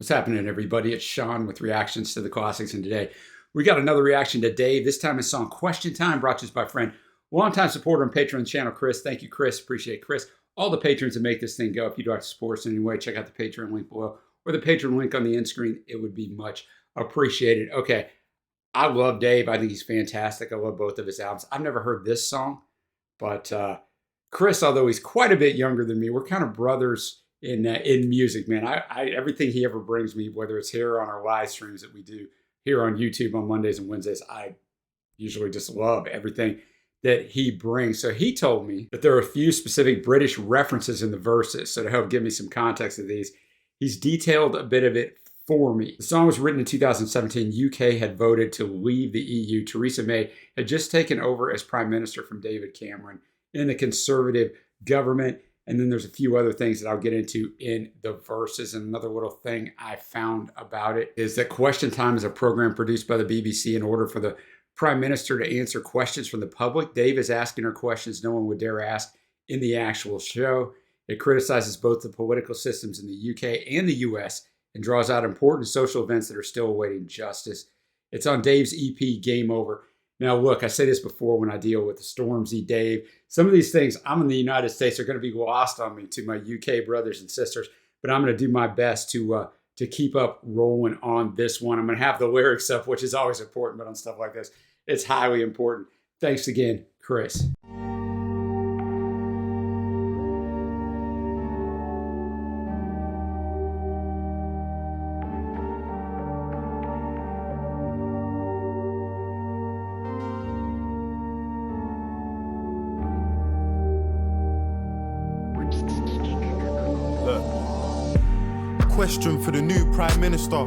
What's happening, everybody? It's Sean with reactions to the classics, and today we got another reaction to Dave. This time it's song Question Time, brought to us by a friend, longtime supporter and patron of the channel, Chris. Thank you, Chris. Appreciate Chris. All the patrons that make this thing go. If you'd like to support us in any way, check out the Patreon link below or the Patreon link on the end screen. It would be much appreciated. Okay, I love Dave. I think he's fantastic. I love both of his albums. I've never heard this song, but Chris, although he's quite a bit younger than me, we're kind of brothers in music, man. I everything he ever brings me, whether it's here on our live streams that we do here on YouTube on Mondays and Wednesdays, I usually just love everything that he brings. So he told me that there are a few specific British references in the verses. So to help give me some context of these, he's detailed a bit of it for me. The song was written in 2017. UK had voted to leave the EU. Theresa May had just taken over as Prime Minister from David Cameron in the Conservative government. And then there's a few other things that I'll get into in the verses. And another little thing I found about it is that Question Time is a program produced by the BBC in order for the Prime Minister to answer questions from the public. Dave is asking her questions no one would dare ask in the actual show. It criticizes both the political systems in the UK and the US and draws out important social events that are still awaiting justice. It's on Dave's EP, Game Over. Now, look, I say this before when I deal with the Stormzy Dave. Some of these things, I'm in the United States, are going to be lost on me to my UK brothers and sisters, but I'm going to do my best to keep up rolling on this one. I'm going to have the lyrics up, which is always important, but on stuff like this, it's highly important. Thanks again, Chris. Question for the new Prime Minister.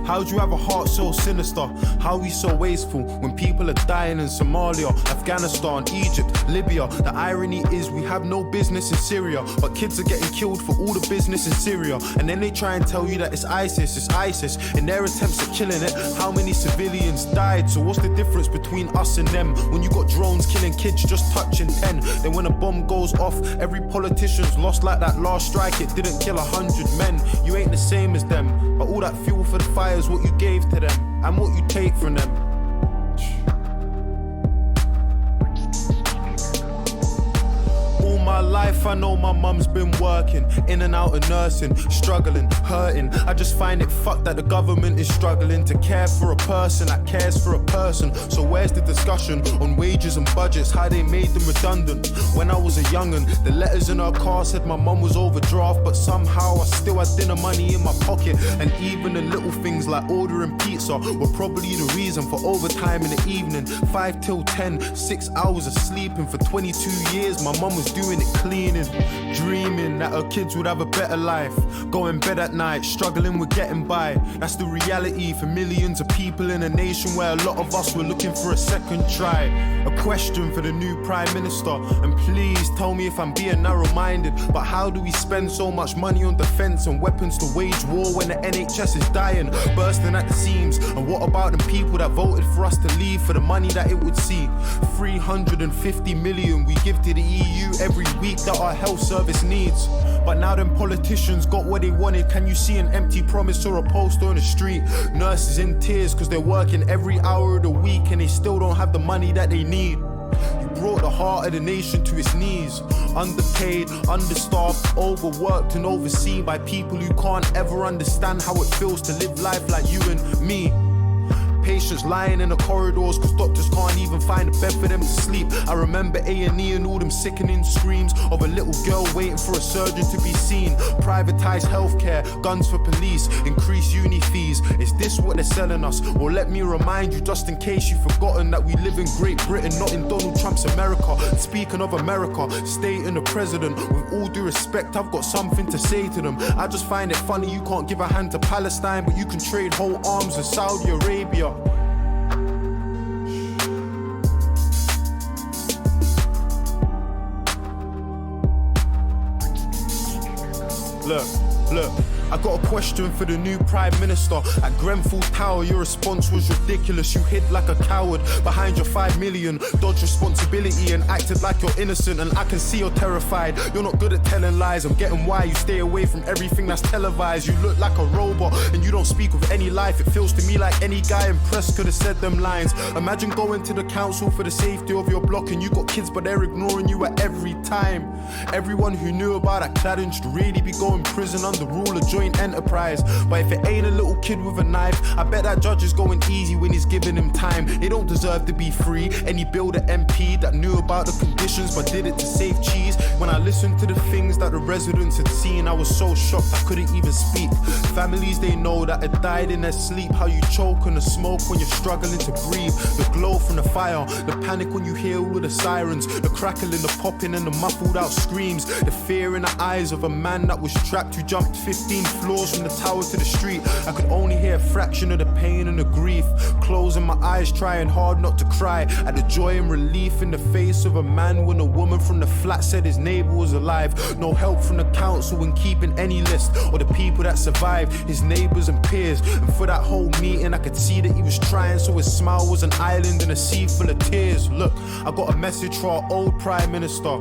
How do you have a heart so sinister? How are we so wasteful when people are dying in Somalia, Afghanistan, Egypt, Libya? The irony is we have no business in Syria, but kids are getting killed for all the business in Syria. And then they try and tell you that it's ISIS. In their attempts at killing it, how many civilians died? So what's the difference between us and them? When you got drones killing kids just touching 10, then when a bomb goes off, every politician's lost like that last strike. It didn't kill 100 men. You ain't the same as them, but all that fuel for the fire is what you gave to them and what you take from them. All my life I know my mum's been working, in and out of nursing, struggling, hurting. I just find it fucked that the government is struggling to care for a person that cares for a person. So where's the discussion on wages and budgets, how they made them redundant? When I was a young'un, the letters in her car said my mum was overdraft, but somehow I still had dinner money in my pocket. And even the little things like ordering pizza were probably the reason for overtime in the evening. 5 till 10, 6 hours of sleeping. For 22 years my mum was doing it cleaning, dreaming that her kids would have a better life, going bed at night, struggling with getting by. That's the reality for millions of people in a nation where a lot of us were looking for a second try. A question for the new Prime Minister, and please tell me if I'm being narrow-minded, but how do we spend so much money on defense and weapons to wage war when the NHS is dying, bursting at the seams? And what about the people that voted for us to leave for the money that it would see? 350 million we give to the EU every week that our health service needs. But now them politicians got what they wanted. Can you see an empty promise or a poster on the street? Nurses in tears cause they're working every hour of the week and they still don't have the money that they need. You brought the heart of the nation to its knees. Underpaid, understaffed, overworked and overseen by people who can't ever understand how it feels to live life like you and me. Patients lying in the corridors cause doctors can't even find a bed for them to sleep. I remember A&E and all them sickening screams of a little girl waiting for a surgeon to be seen. Privatized healthcare, guns for police, increased uni fees. Is this what they're selling us? Well, let me remind you, just in case you've forgotten, that we live in Great Britain, not in Donald Trump's America. Speaking of America, state and the president, with all due respect, I've got something to say to them. I just find it funny you can't give a hand to Palestine, but you can trade whole arms with Saudi Arabia. Look, I got a question for the new Prime Minister. At Grenfell Tower, your response was ridiculous. You hid like a coward behind your 5 million, dodged responsibility and acted like you're innocent. And I can see you're terrified. You're not good at telling lies. I'm getting why you stay away from everything that's televised. You look like a robot and you don't speak with any life. It feels to me like any guy in press could have said them lines. Imagine going to the council for the safety of your block and you got kids but they're ignoring you at every time. Everyone who knew about that cladding should really be going prison under rule of joint enterprise. But if it ain't a little kid with a knife, I bet that judge is going easy when he's giving him time. They don't deserve to be free. Any builder MP that knew about the conditions but did it to save cheese. When I listened to the things that the residents had seen, I was so shocked I couldn't even speak. Families they know that had died in their sleep. How you choke on the smoke when you're struggling to breathe. The glow from the fire, the panic when you hear all of the sirens, the crackling, the popping and the muffled out screams. The fear in the eyes of a man that was trapped who jumped 15 floors from the tower to the street. I could only hear a fraction of the pain and the grief. Closing my eyes, trying hard not to cry at the joy and relief in the face of a man when a woman from the flat said his neighbor was alive. No help from the council in keeping any list or the people that survived, his neighbors and peers. And for that whole meeting I could see that he was trying, so his smile was an island in a sea full of tears. Look, I got a message for our old Prime Minister,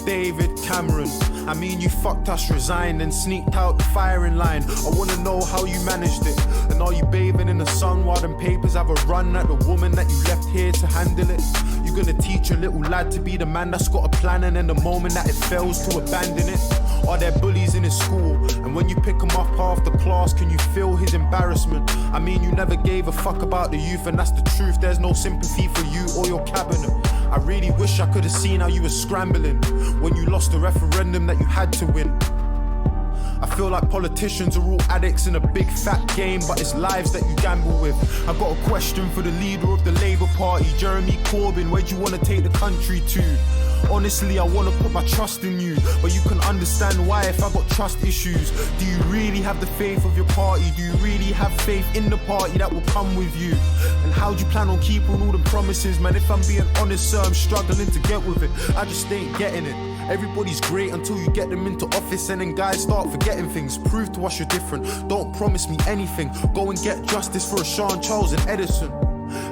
David Cameron. I mean, you fucked us, resigned and sneaked out the firing line. I wanna know how you managed it. And are you bathing in the sun while them papers have a run at the woman that you left here to handle it? You gonna teach your little lad to be the man that's got a plan, and then the moment that it fails to abandon it? Are there bullies in his school? And when you pick him up after class, can you feel his embarrassment? I mean, you never gave a fuck about the youth, and that's the truth. There's no sympathy for you or your cabinet. I really wish I could have seen how you were scrambling when you lost the referendum that you had to win. I feel like politicians are all addicts in a big fat game, but it's lives that you gamble with. I've got a question for the leader of the Labour Party, Jeremy Corbyn. Where do you want to take the country to? Honestly, I want to put my trust in you, but you can understand why if I got trust issues. Do you really have the faith of your party? Do you really have faith in the party that will come with you? And how do you plan on keeping all the promises? Man, if I'm being honest, sir, I'm struggling to get with it. I just ain't getting it. Everybody's great until you get them into office, and then guys start forgetting things. Prove to us you're different. Don't promise me anything. Go and get justice for Sean, Charles and Edison.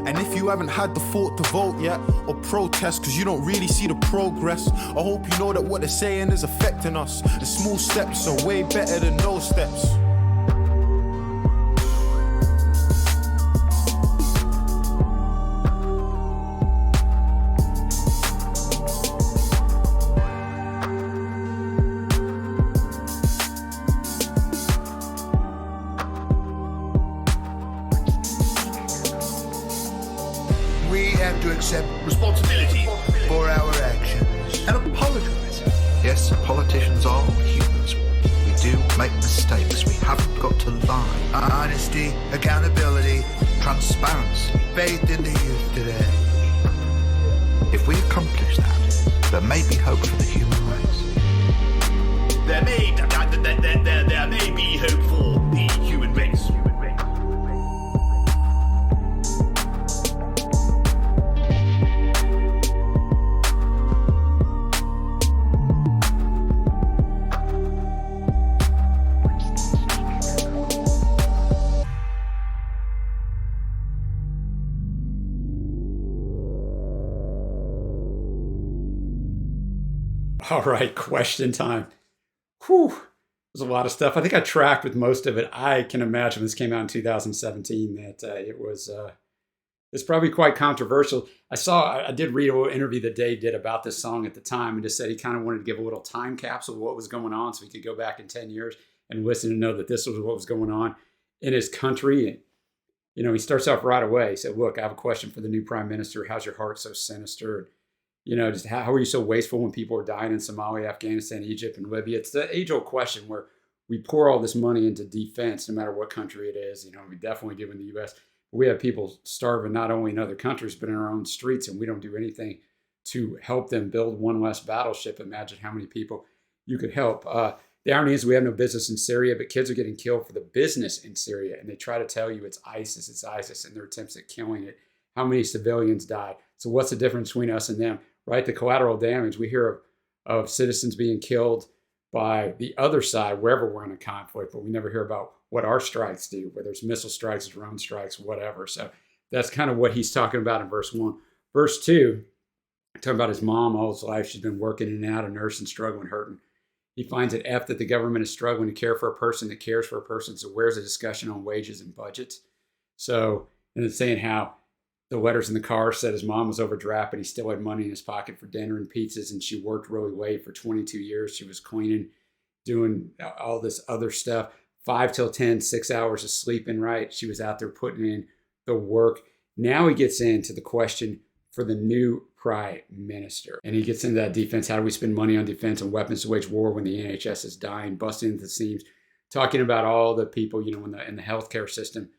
And if you haven't had the thought to vote yet or protest cause you don't really see the progress, I hope you know that what they're saying is affecting us. And small steps are way better than no steps. To accept responsibility for our actions and apologize. Yes, politicians are humans. We do make mistakes. We haven't got to lie. Honesty, accountability, Transparency. faith in the youth today. If we accomplish that, there may be hope for the human race. There may be hope for the human race. All right, question time. Whew, there's a lot of stuff. I think I tracked with most of it. I can imagine this came out in 2017 that it's probably quite controversial. I did read a little interview that Dave did about this song at the time, and just said he kind of wanted to give a little time capsule of what was going on, so he could go back in 10 years and listen and know that this was what was going on in his country. And he starts off right away. He said, "Look, I have a question for the new prime minister. How's your heart so sinister? Just how are you so wasteful when people are dying in Somalia, Afghanistan, Egypt, and Libya?" It's the age-old question where we pour all this money into defense, no matter what country it is. We definitely do in the U.S. We have people starving not only in other countries, but in our own streets, and we don't do anything to help them build one less battleship. Imagine how many people you could help. The irony is we have no business in Syria, but kids are getting killed for the business in Syria, and they try to tell you it's ISIS, and their attempts at killing it. How many civilians died? So what's the difference between us and them? Right, the collateral damage. We hear of citizens being killed by the other side wherever we're in a conflict, but we never hear about what our strikes do, whether it's missile strikes, drone strikes, whatever. So that's kind of what he's talking about in verse 1. Verse 2, talking about his mom all his life. She's been working in and out, a nurse, and struggling, hurting. He finds it F that the government is struggling to care for a person that cares for a person. So where's the discussion on wages and budgets? So, and it's saying how the letters in the car said his mom was overdraft, but he still had money in his pocket for dinner and pizzas, and she worked really late for 22 years. She was cleaning, doing all this other stuff, 5 till 10, 6 hours of sleeping, right? She was out there putting in the work. Now he gets into the question for the new prime minister. And he gets into that defense. How do we spend money on defense and weapons to wage war when the NHS is dying, busting into the seams, talking about all the people, in the healthcare system.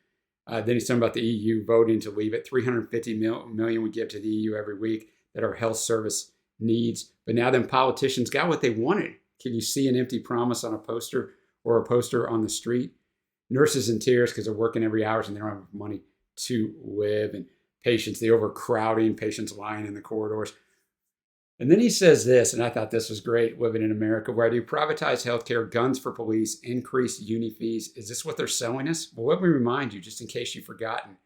Then he's talking about the EU voting to leave it. 350 million we give to the EU every week that our health service needs. But now then politicians got what they wanted. Can you see an empty promise on a poster or a poster on the street? Nurses in tears because they're working every hour and they don't have money to live. And patients, the overcrowding, patients lying in the corridors. And then he says this, and I thought this was great, living in America, where I do privatize healthcare, guns for police, increased uni fees. Is this what they're selling us? Well, let me remind you, just in case you've forgotten,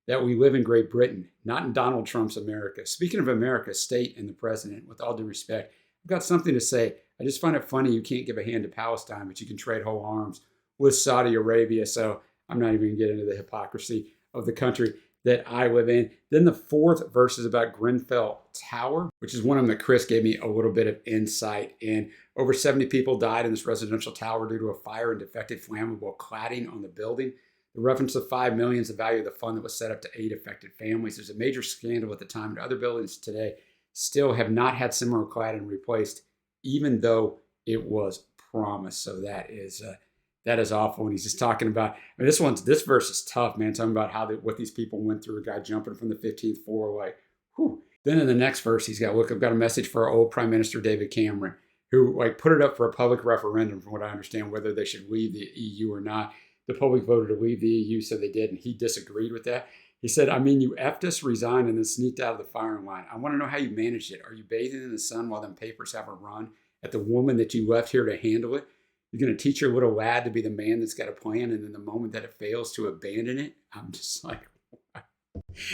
that we live in Great Britain, not in Donald Trump's America. Speaking of America, state and the president, with all due respect, I've got something to say. I just find it funny you can't give a hand to Palestine, but you can trade whole arms with Saudi Arabia. So I'm not even going to get into the hypocrisy of the country that I live in. Then the fourth verse is about Grenfell Tower, which is one of them that Chris gave me a little bit of insight in. Over 70 people died in this residential tower due to a fire and defective flammable cladding on the building. The reference to $5 million is the value of the fund that was set up to aid affected families. There's a major scandal at the time, and other buildings today still have not had similar cladding replaced, even though it was promised. So that is awful. And he's just talking about, this verse is tough, man. Talking about what these people went through, a guy jumping from the 15th floor, like, whew. Then in the next verse, I've got a message for our old Prime Minister, David Cameron, who put it up for a public referendum, from what I understand, whether they should leave the EU or not. The public voted to leave the EU, so they did, and he disagreed with that. He said, you effed us, resigned, and then sneaked out of the firing line. I want to know how you managed it. Are you bathing in the sun while them papers have a run at the woman that you left here to handle it? You're going to teach your little lad to be the man that's got a plan, and then the moment that it fails, to abandon it? I'm just like, wow.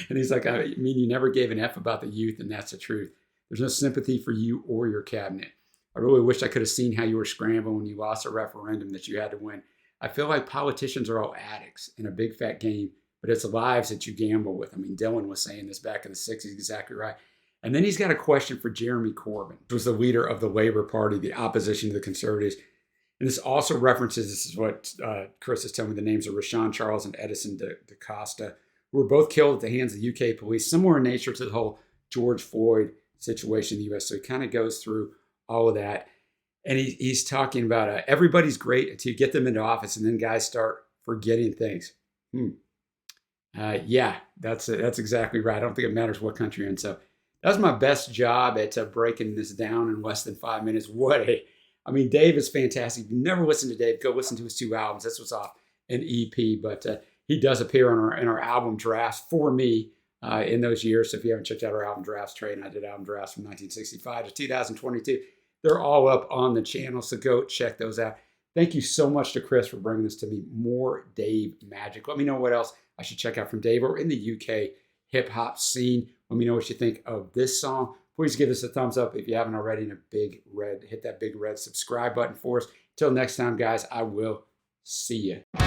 And he's like, you never gave an F about the youth, and that's the truth. There's no sympathy for you or your cabinet. I really wish I could have seen how you were scrambling when you lost a referendum that you had to win. I feel like politicians are all addicts in a big fat game, but it's lives that you gamble with. Dylan was saying this back in the 60s, exactly right. And then he's got a question for Jeremy Corbyn, who was the leader of the Labour Party, the opposition to the Conservatives. And this also references, this is what Chris is telling me, the names of Rashawn Charles and Edison da Costa, who were both killed at the hands of the UK police, similar in nature to the whole George Floyd situation in the US. So he kind of goes through all of that. And he's talking about everybody's great until you get them into office, and then guys start forgetting things. Yeah, that's exactly right. I don't think it matters what country you're in. So that was my best job at breaking this down in less than 5 minutes. Dave is fantastic. If you never listened to Dave, go listen to his 2 albums. This was off an EP, but he does appear in our album drafts for me in those years. So if you haven't checked out our album drafts, Trey and I did album drafts from 1965 to 2022. They're all up on the channel, so go check those out. Thank you so much to Chris for bringing this to me. More Dave magic. Let me know what else I should check out from Dave or in the UK hip-hop scene. Let me know what you think of this song. Please give us a thumbs up if you haven't already, and hit that big red subscribe button for us. Till next time, guys, I will see you.